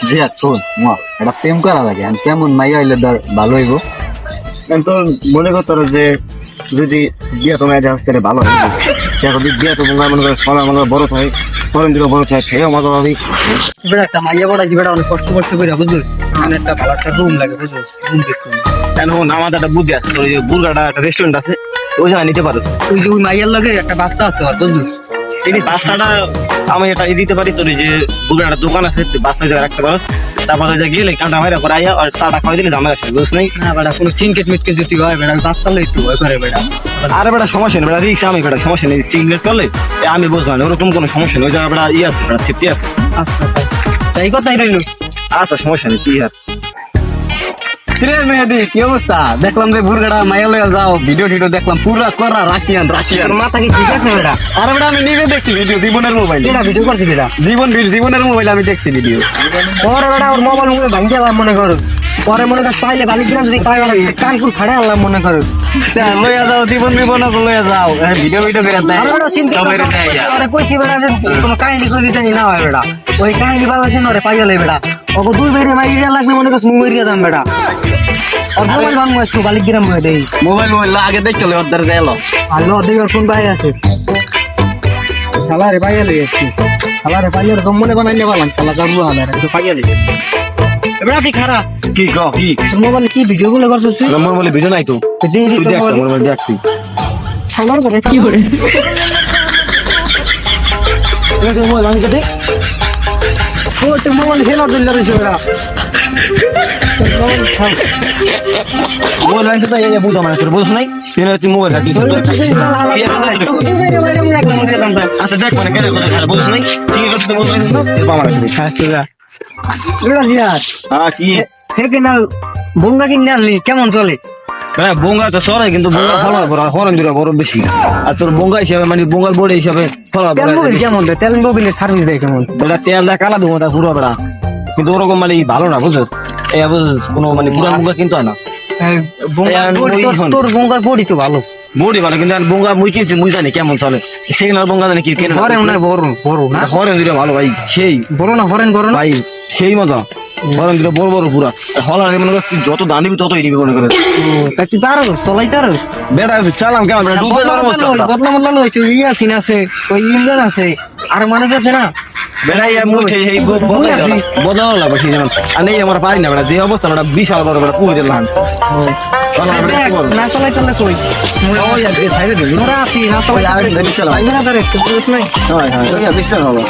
জি শোন এটা প্রেম করা লাগে আর কেমন মাইয়া হইলে ধর ভালো হইব। তো মনে করতো যে যদি বিয়া তোমার হচ্ছে ভালো হয় দেখো বিয়া তো মনে করে সবাই মনে করে বড় হয় ফরেন দিকে বড় হয় খেয়েও মজা পাবি। বেটা একটা মাইয়া পড়াইছি বেটা অনেক কষ্ট কষ্ট করে বুঝলি মানে একটা ভালো একটা রুম লাগে বুঝলি রুম দেখতে এখন আমাদের একটা বুদ্ধি আছে ওই যে বুর্গাটা একটা রেস্টুরেন্ট আছে ওই জায়গায় নিতে পারো। ওই যে ওই মাইয়ার লগে একটা বাচ্চা আছে আর বুঝলি এই বাচ্চাটা আমি এটা দিতে পারি তোর যে বুর্গাটা দোকান আছে বাচ্চা জায়গায় রাখতে পারো। তারপরে যে গেলে কাঁটা মাইরা পরে আইয়া আর চাটা খাওয়াই দিলে জামাই আসবে বুঝছ নাই। না বেটা কোনো চিনকেট মিটকেট যদি হয় বেটা বাচ্চা লই একটু ভয় করে বেটা। আরে বেটা সমস্যা নেই বেটা রিক্স আমি বেটা সমস্যা নেই সিগনেট করলে আমি বুঝবো না ওরকম কোনো সমস্যা নেই ওই জায়গায় বেটা ইয়ে আছে বেটা সেফটি আছে। আচ্ছা তাই কথাই রইল। আচ্ছা সমস্যা নেই কি আর মেহেদি কি অবস্থা? দেখলাম যে বুর্গাটা মাইয়া লইয়া যাও ভিডিও টিডিও দেখলাম পুরা করা রাশিয়ান তোর মাথা কি ঠিক আছে বেটা? আরে বেটা আমি নিজে দেখছি ভিডিও জীবনের মোবাইলে কেডা ভিডিও করছি বেটা? জীবনের মোবাইলে আমি দেখছি ভিডিও। ওরে বেটা ওর মোবাইল মুখে ভাঙতে আলাম মনে করো পরে মনে কর পাইলে বালিগ্রাম যদি পাই কানপুর ফাড়ে আনলাম মনে করো। লইয়া যাও জীবন লইয়া যাও ভিডিও বেরা দেয়। আরে বেটা চিন্তা আরে কইছি বেটা যে কোনো কাহিনী করবি জানি না হয় বেটা ওই কাহিনী বাংলাদেশে নরে পাইয়া লই বেটা ওকে দুই বেরে মাইরিয়া লাগবে মনে করছ মুইরিয়া দাম বেটা আর মোবাইল ভাঙবো একটু বালিগ্রাম হয়ে দেই মোবাইল আগে দেখতে লই ওর দ্বারা গেল আর ল দেই ওর কোন ভাই আছে শালারে পাইয়া লই একটু শালারে পাইয়া দম মনে বানাই নেবালাম শালা যাবো আলারে একটু পাইয়া লই বেটা কি খারাপ কি কও কি তোর মোবাইলে কি ভিডিও গুলো করছিস তুই নম্বর বলে ভিডিও নাই তো দেই তুই তোর দেখ মোবাইলে নম্বর দেখ তুই শালার করে কি করে তুই মোবাইল ভাঙতে দে ও তো মোবাইল হেলা দিল রে বেটা মোবাইল ভাঙতে তো এই বুঝা মানে তোর বুঝছ নাই তুই মোবাইল হাত দিছিস আচ্ছা দেখ মানে কেন কথা খারাপ বুঝছ নাই ঠিক আছে তুই মোবাইল দিছিস না এরপর আমার কাছে হ্যাঁ কি থেকে না বঙ্গা কিনে আনলি কেমন চলে হ্যাঁ বঙ্গা তো সরে কিন্তু বঙ্গা ফলার পর হরন দিরা বড় বেশি আর তোর বঙ্গা হিসাবে মানে বঙ্গাল বোর্ড হিসাবে ফলার তেল মোবিল কেমন দেয় তেল মোবিলের সার্ভিস দেয় কেমন বেটা তেল দেয় কালা দেবো তা পুরো বেড়া কিন্তু ওরকম মানে ভালো না বুঝছিস এই বুঝছিস কোনো মানে পুরান বঙ্গা কিন্তু হয় না তোর বঙ্গার বডি তো ভালো বডি ভালো কিন্তু বঙ্গা মুই কিনছি মুই জানি কেমন চলে সেখানে বঙ্গা জানি কি কেন হরেন না বড় বড় না হরেন দিরা ভালো ভাই সেই বড় না হরেন বড় না ভাই সেই মজা হরেন দিরা বড় বড় পুরা হলার মনে করছিস তুই যত দাম দিবি ততই নিবি মনে করে তা তুই পারো চলাই পারোস বেটা চালাম কেমন বেটা ডুবে যাওয়ার অবস্থা বদনাম বদনাম হয়েছে ইয়াসিন আছে ওই ইমরান আছে আর মানুষ আছে না বেটা ইয়া মুই এই বদলানো লাগবে সেই যেমন আর নেই আমরা পারি না বেটা যে অবস্থা বেটা বিশাল বড় বেটা পুঁই দিলাম না চলাই তাহলে কই সাইডে দিবি তোরা আছি না চলাই বিশাল নাই হয় বিশাল হলো